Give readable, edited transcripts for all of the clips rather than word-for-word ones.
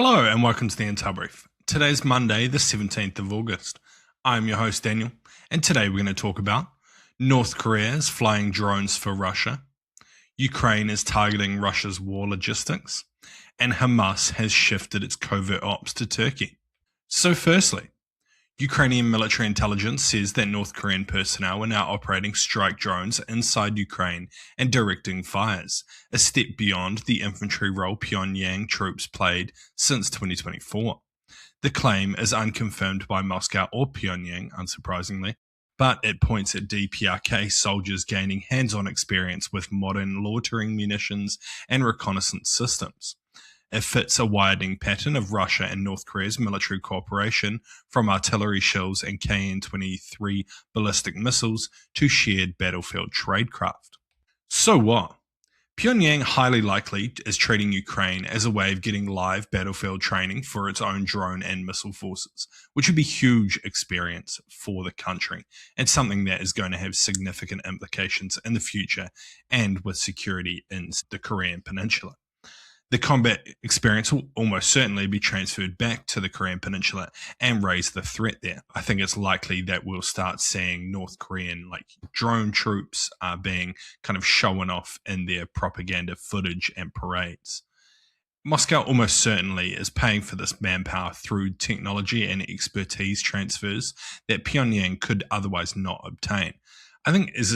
Hello and welcome to the Intel Brief. Today's Monday, the 17th of August. I'm your host Daniel, and today we're going to talk about North Korea is flying drones for Russia, Ukraine is targeting Russia's war logistics, and Hamas has shifted its covert ops to Turkey. So firstly, Ukrainian military intelligence says that North Korean personnel are now operating strike drones inside Ukraine and directing fires, a step beyond the infantry role Pyongyang troops played since 2024. The claim is unconfirmed by Moscow or Pyongyang, unsurprisingly, but it points at DPRK soldiers gaining hands-on experience with modern loitering munitions and reconnaissance systems. It fits a widening pattern of Russia and North Korea's military cooperation, from artillery shells and KN-23 ballistic missiles to shared battlefield tradecraft. So what? Pyongyang highly likely is treating Ukraine as a way of getting live battlefield training for its own drone and missile forces, which would be huge experience for the country and something that is going to have significant implications in the future and with security in the Korean Peninsula. The combat experience will almost certainly be transferred back to the Korean Peninsula and raise the threat there. I think it's likely that we'll start seeing North Korean drone troops being kind of shown off in their propaganda footage and parades. Moscow almost certainly is paying for this manpower through technology and expertise transfers that Pyongyang could otherwise not obtain. I think is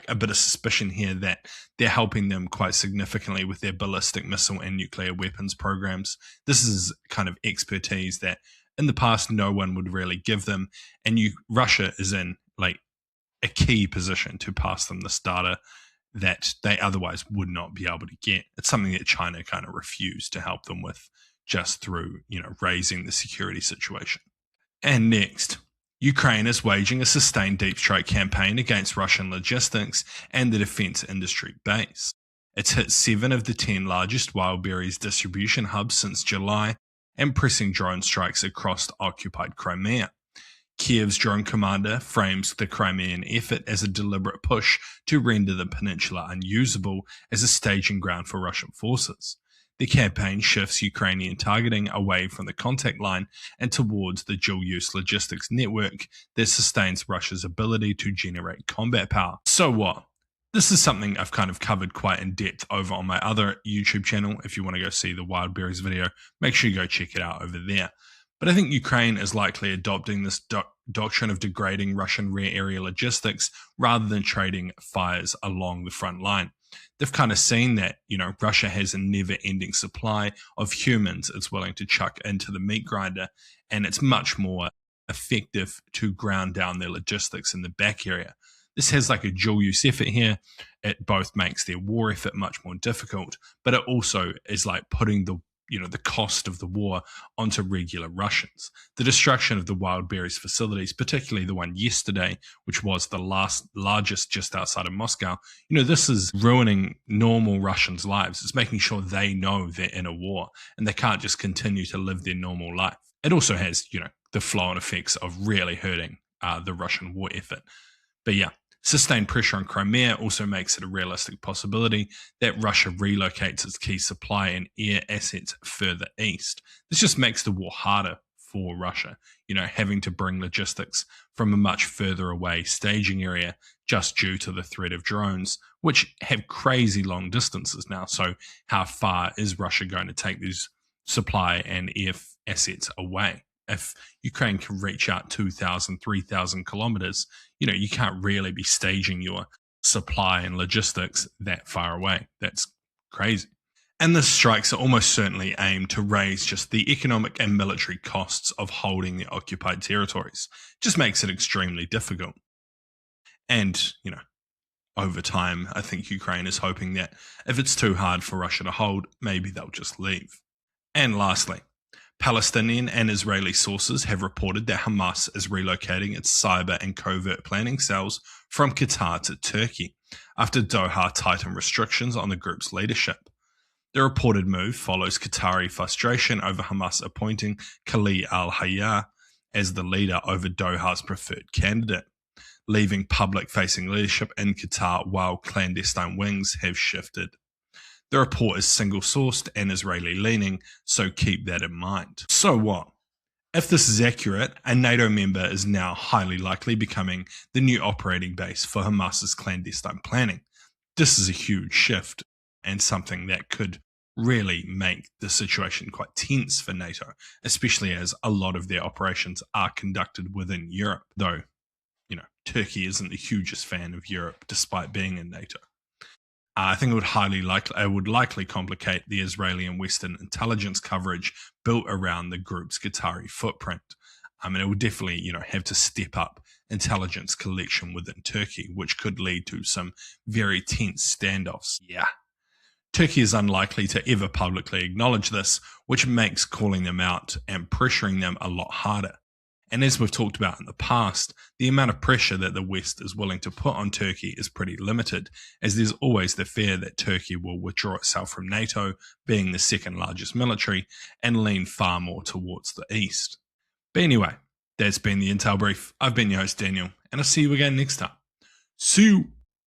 a bit of suspicion here that they're helping them quite significantly with their ballistic missile and nuclear weapons programs. This is kind of expertise that in the past no one would really give them, and Russia is in a key position to pass them this data that they otherwise would not be able to get. It's something that China kind of refused to help them with just through, raising the security situation. And next, Ukraine is waging a sustained deep strike campaign against Russian logistics and the defense industry base. It's hit 7 of the 10 largest wild berries distribution hubs since July and pressing drone strikes across occupied Crimea. Kiev's drone commander frames the Crimean effort as a deliberate push to render the peninsula unusable as a staging ground for Russian forces. The campaign shifts Ukrainian targeting away from the contact line and towards the dual-use logistics network that sustains Russia's ability to generate combat power. So what? This is something I've kind of covered quite in depth over on my other YouTube channel. If you want to go see the Wild Berries video, make sure you go check it out over there. But I think Ukraine is likely adopting this doctrine of degrading Russian rear area logistics rather than trading fires along the front line. They've kind of seen that, Russia has a never-ending supply of humans it's willing to chuck into the meat grinder, and it's much more effective to ground down their logistics in the back area. This has a dual-use effort here. It both makes their war effort much more difficult, but it also is putting the cost of the war onto regular Russians. The destruction of the wild berries facilities, particularly the one yesterday, which was the largest just outside of Moscow, this is ruining normal Russians' lives. It's making sure they know they're in a war and they can't just continue to live their normal life. It also has, the flow-on effects of really hurting the Russian war effort. But yeah, sustained pressure on Crimea also makes it a realistic possibility that Russia relocates its key supply and air assets further east. This just makes the war harder for Russia, having to bring logistics from a much further away staging area just due to the threat of drones, which have crazy long distances now. So how far is Russia going to take these supply and air assets away? If Ukraine can reach out 2,000, 3,000 kilometers, you can't really be staging your supply and logistics that far away. That's crazy. And the strikes are almost certainly aimed to raise just the economic and military costs of holding the occupied territories. Just makes it extremely difficult. And, over time, I think Ukraine is hoping that if it's too hard for Russia to hold, maybe they'll just leave. And lastly, Palestinian and Israeli sources have reported that Hamas is relocating its cyber and covert planning cells from Qatar to Turkey after Doha tightened restrictions on the group's leadership. The reported move follows Qatari frustration over Hamas appointing Khalid al-Hayya as the leader over Doha's preferred candidate, leaving public-facing leadership in Qatar while clandestine wings have shifted. The report is single-sourced and Israeli-leaning, so keep that in mind. So what? If this is accurate, a NATO member is now highly likely becoming the new operating base for Hamas's clandestine planning. This is a huge shift and something that could really make the situation quite tense for NATO, especially as a lot of their operations are conducted within Europe, though, Turkey isn't the hugest fan of Europe despite being in NATO. I think it would likely complicate the Israeli and Western intelligence coverage built around the group's Qatari footprint. And it would definitely, have to step up intelligence collection within Turkey, which could lead to some very tense standoffs. Yeah. Turkey is unlikely to ever publicly acknowledge this, which makes calling them out and pressuring them a lot harder. And as we've talked about in the past, the amount of pressure that the West is willing to put on Turkey is pretty limited, as there's always the fear that Turkey will withdraw itself from NATO, being the second largest military, and lean far more towards the East. But anyway, that's been the Intel Brief. I've been your host, Daniel, and I'll see you again next time. See you!